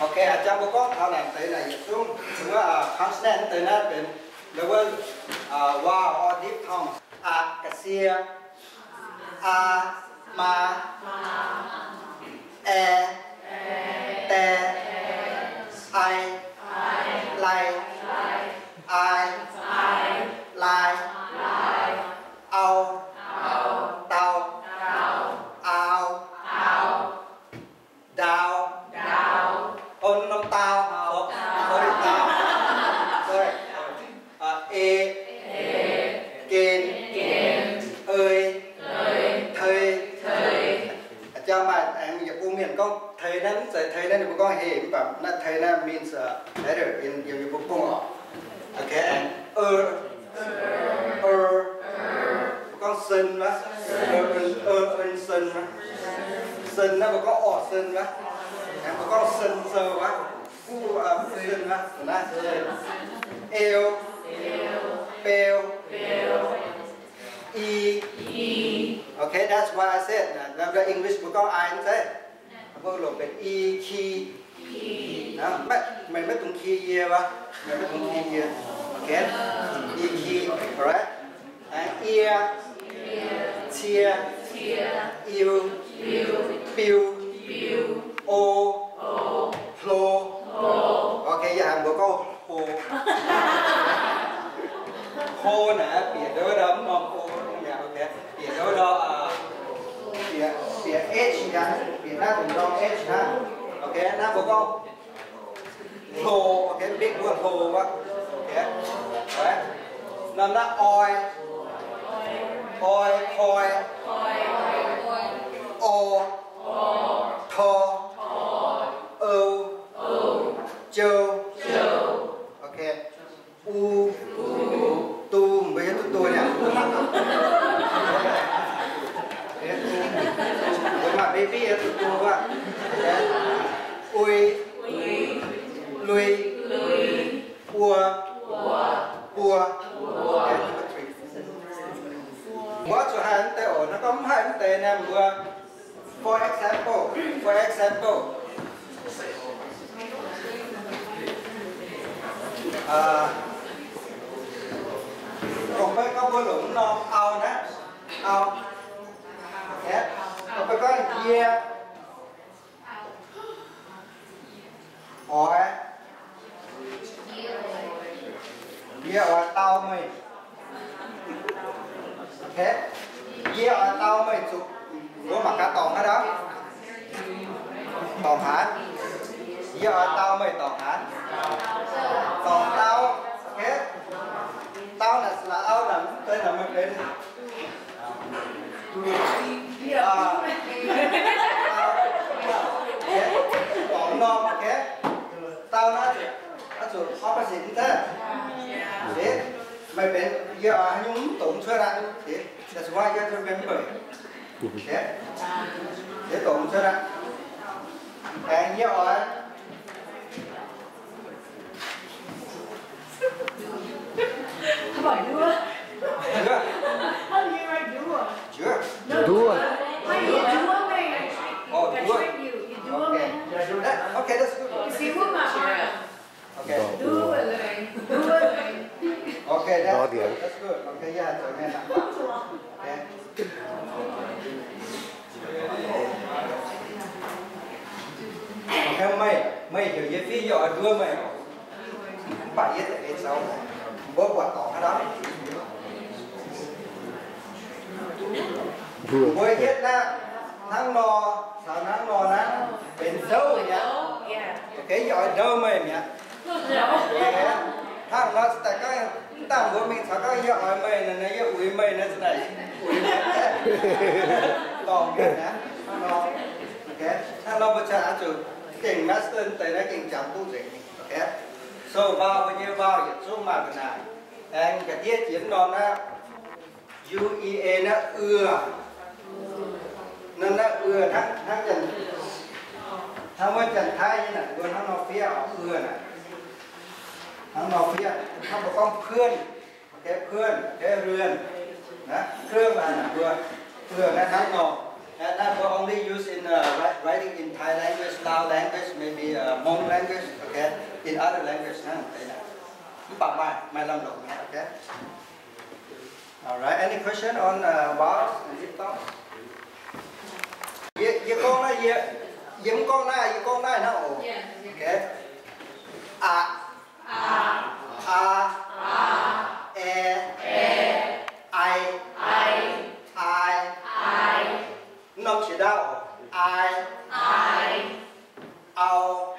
ok trong bố có thao này tới này xuống chúng là constant tới nó đến level wow or deep tone cassia ma te ai lai ai lai ao tao ao đào ôn năm tao sorry tao sorry kên ơi thầy cho mà anh giờ cô miền con thầyนั้นthầyนั้น僕ก็เห็นแบบนั่นthầyนั้น means letter in your book โอเค and con sinh đó sinh sinh nó có ọ sinh đó em có sinh sơ quá sinh đó là eo pale okay that's why I said that the English book có ai cũng thế có lộnเป็นkey đó mày mới tung key here ba mày mới tung key here okay key correct and ear tear ear pew flow okay giờ hàng bữa có khô nè bìa đó đó mong khô nhà ok bìa đó bìa edge nha bìa nó cũng đó edge ha ok nó bữa có khô ok big word khô quá ok rồi nên nó oil coil thò châu ok tu bây giờ tôi nè với mặt baby tu quá ui lui bùa what cho hai anh tê ổn nó có hai anh tê nè vừa for example còn phải có bữa lụng non ao nè ao còn phải có year hỏi year tao mày ok year tao mày chụp có mặt cả toàn cái đó toàn hả year tao mày toàn hả toàn tao ok tao là tao là tên là mình đến còn non ok tao nó chủ opposite thế thế mày bên giờ nhúng tụng chưa ra thế that's why you have to remember thế tụng chưa ra and you are How about do it? chưa How do you write do it? chưa No, do it. How do you do it? oh I do trick it you. You do it. okay that's good You see what my heart? okay Do it, Lorraine. Do it, Lorraine. okay that's good okay yeah rồi nghe nè okay theo mày hiểu với phi dọ đưa mày bài viết tại bên sau bố quả tỏ cái đó bố viết na thằng nò sao nắng nò nắng bên sâu rồi nhá cái giỏi đâu mày nhá thằng nó tại cái tao của mình sao cái giỏi mày là nó ủi mày nó thế này ủi còn cái nhá thằng nó thằng nó bây giờ chịu king master tại nó king chạm tu gì ok so vào bao nhiêu vào dịch số mà cái này anh cái tiết chiến đó nó uea nó nên nó thằng dần thằng mới dần thay như này vừa thằng nó phía ở này thằng nó phía thằng một con khươn cái รือน นะเครื่องมันเรือนั่นทั้งนอก And that will only use in writing in Thai language, Lao language, maybe Hmong language, okay? In other language, okay? Alright, any question on vowels and diphthongs? Con này nó okay. Nó chỉ đau I, ao,